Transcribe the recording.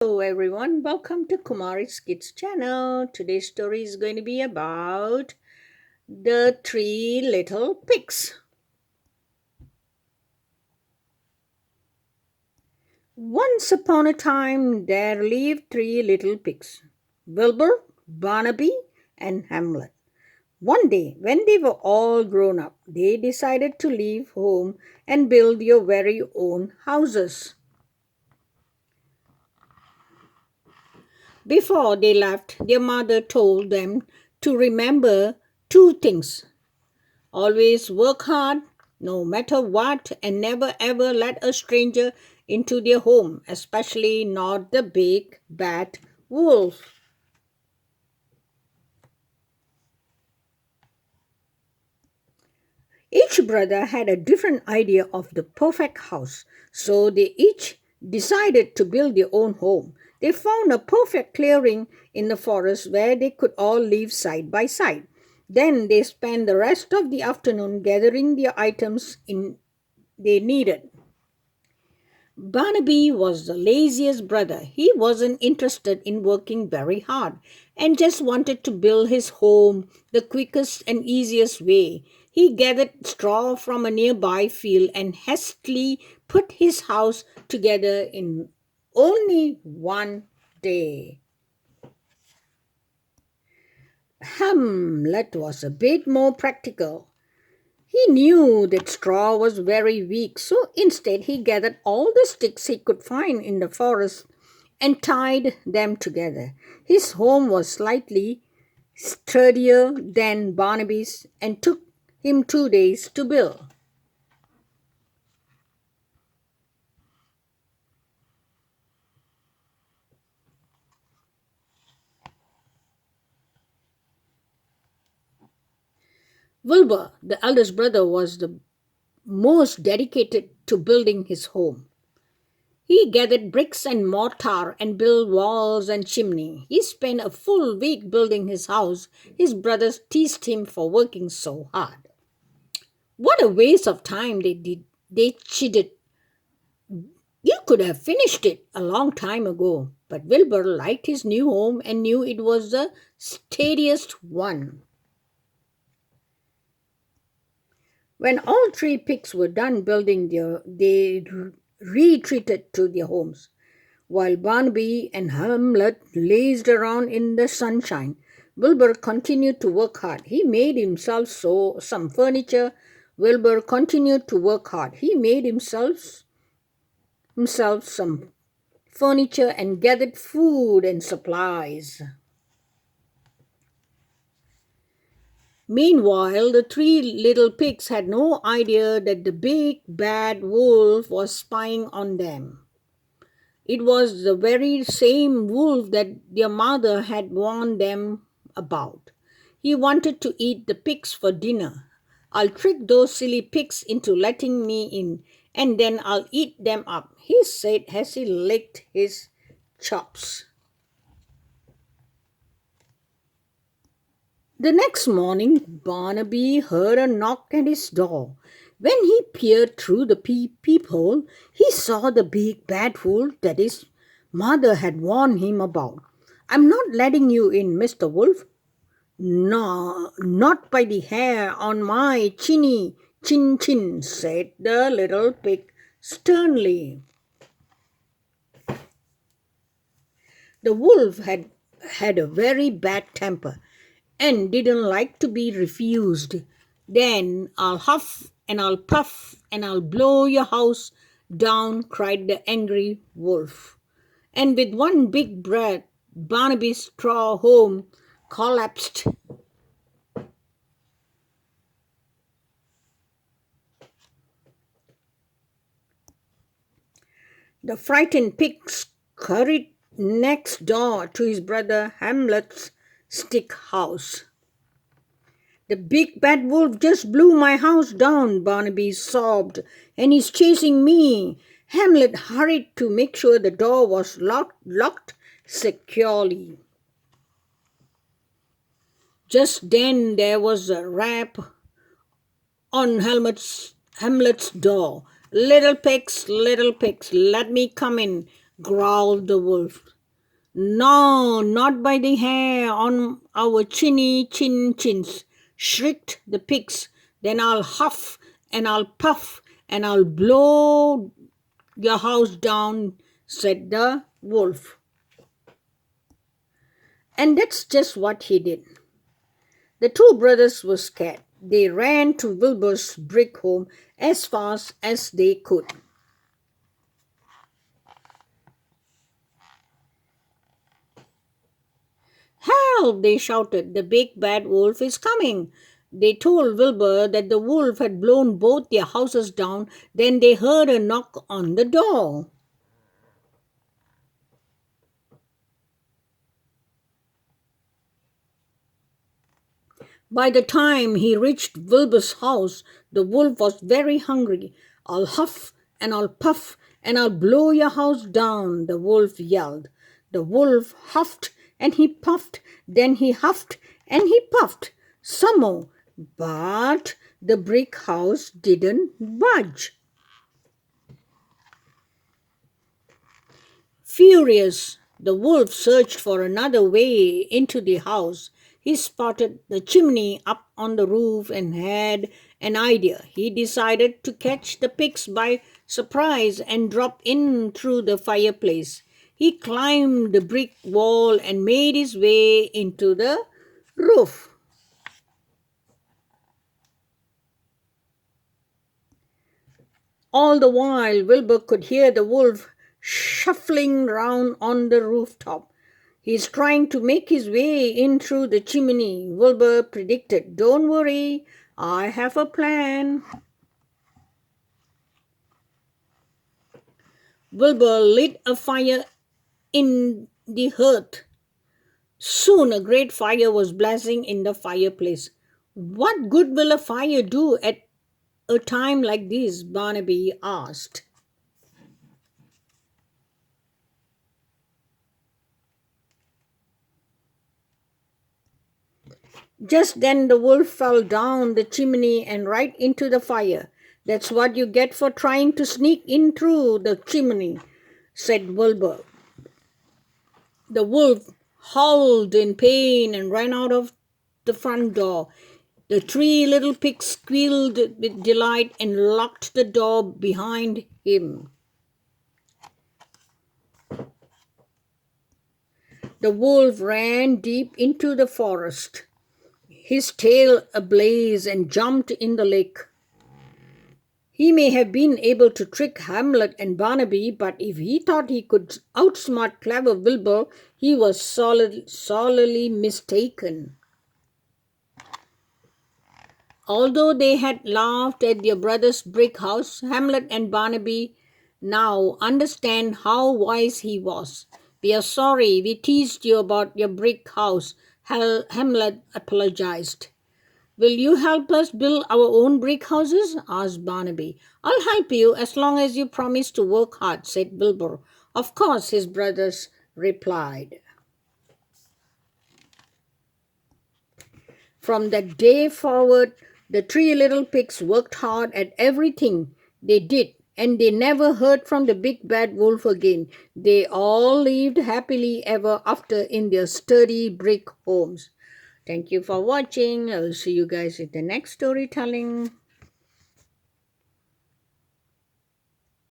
Hello everyone, welcome to Kumari's Kids channel. Today's story is going to be about the three little pigs. Once upon a time there lived three little pigs, Wilbur, Barnaby, and Hamlet. One day, when they were all grown up, they decided to leave home and build your very own houses. Before they left, their mother told them to remember two things. Always work hard, no matter what, and never ever let a stranger into their home, especially not the big bad wolf. Each brother had a different idea of the perfect house, so they each decided to build their own home. They found a perfect clearing in the forest where they could all live side by side. Then they spent the rest of the afternoon gathering the items they needed. Barnaby was the laziest brother. He wasn't interested in working very hard and just wanted to build his home the quickest and easiest way. He gathered straw from a nearby field and hastily put his house together in only one day. Hamlet was a bit more practical. He knew that straw was very weak, so instead he gathered all the sticks he could find in the forest and tied them together. His home was slightly sturdier than Barnaby's and took him 2 days to build. Wilbur, the eldest brother, was the most dedicated to building his home. He gathered bricks and mortar and built walls and chimney. He spent a full week building his house. His brothers teased him for working so hard. What a waste of time they did. They cheated. You could have finished it a long time ago. But Wilbur liked his new home and knew it was the steadiest one. When all three pigs were done building they retreated to their homes. While Barnaby and Hamlet lazed around in the sunshine, Wilbur continued to work hard. He made himself some furniture. Wilbur continued to work hard. He made himself some furniture and gathered food and supplies. Meanwhile, the three little pigs had no idea that the big bad wolf was spying on them. It was the very same wolf that their mother had warned them about. He wanted to eat the pigs for dinner. I'll trick those silly pigs into letting me in, and then I'll eat them up, he said as he licked his chops. The next morning, Barnaby heard a knock at his door. When he peered through the peephole, he saw the big bad wolf that his mother had warned him about. I'm not letting you in, Mr. Wolf. No, not by the hair on my chin, said the little pig sternly. The wolf had a very bad temper and didn't like to be refused. Then I'll huff and I'll puff and I'll blow your house down, cried the angry wolf. And with one big breath, Barnaby's straw home collapsed. The frightened pig scurried next door to his brother Hamlet's stick house. The big bad wolf just blew my house down, Barnaby sobbed, and he's chasing me. Hamlet hurried to make sure the door was locked securely. Just then there was a rap on Hamlet's door. Little pigs, let me come in. growled the wolf. No, not by the hair on our chins, shrieked the pigs. Then I'll huff and I'll puff and I'll blow your house down, said the wolf. And that's just what he did. The two brothers were scared. They ran to Wilbur's brick home as fast as they could. Help! They shouted. The big bad wolf is coming. They told Wilbur that the wolf had blown both their houses down. Then they heard a knock on the door. By the time he reached Wilbur's house, the wolf was very hungry. I'll huff and I'll puff and I'll blow your house down, the wolf yelled. The wolf huffed and he puffed, then he huffed and he puffed some more, but the brick house didn't budge. Furious, the wolf searched for another way into the house. He spotted the chimney up on the roof and had an idea. He decided to catch the pigs by surprise and drop in through the fireplace. He climbed the brick wall and made his way into the roof. All the while, Wilbur could hear the wolf shuffling round on the rooftop. He's trying to make his way in through the chimney, Wilbur predicted. Don't worry, I have a plan. Wilbur lit a fire in the hearth. Soon a great fire was blazing in the fireplace. What good will a fire do at a time like this? Barnaby asked. Just then the wolf fell down the chimney and right into the fire. That's what you get for trying to sneak in through the chimney, said Wilbur. The wolf howled in pain and ran out of the front door. The three little pigs squealed with delight and locked the door behind him. The wolf ran deep into the forest, his tail ablaze, and jumped in the lake. He may have been able to trick Hamlet and Barnaby, but if he thought he could outsmart clever Wilbur, he was sorely mistaken. Although they had laughed at their brother's brick house, Hamlet and Barnaby now understand how wise he was. We are sorry we teased you about your brick house, Hamlet apologized. Will you help us build our own brick houses? Asked Barnaby. I'll help you as long as you promise to work hard, said Wilbur. Of course, his brothers replied. From that day forward, the three little pigs worked hard at everything they did, and they never heard from the big bad wolf again. They all lived happily ever after in their sturdy brick homes. Thank you for watching. I will see you guys in the next storytelling.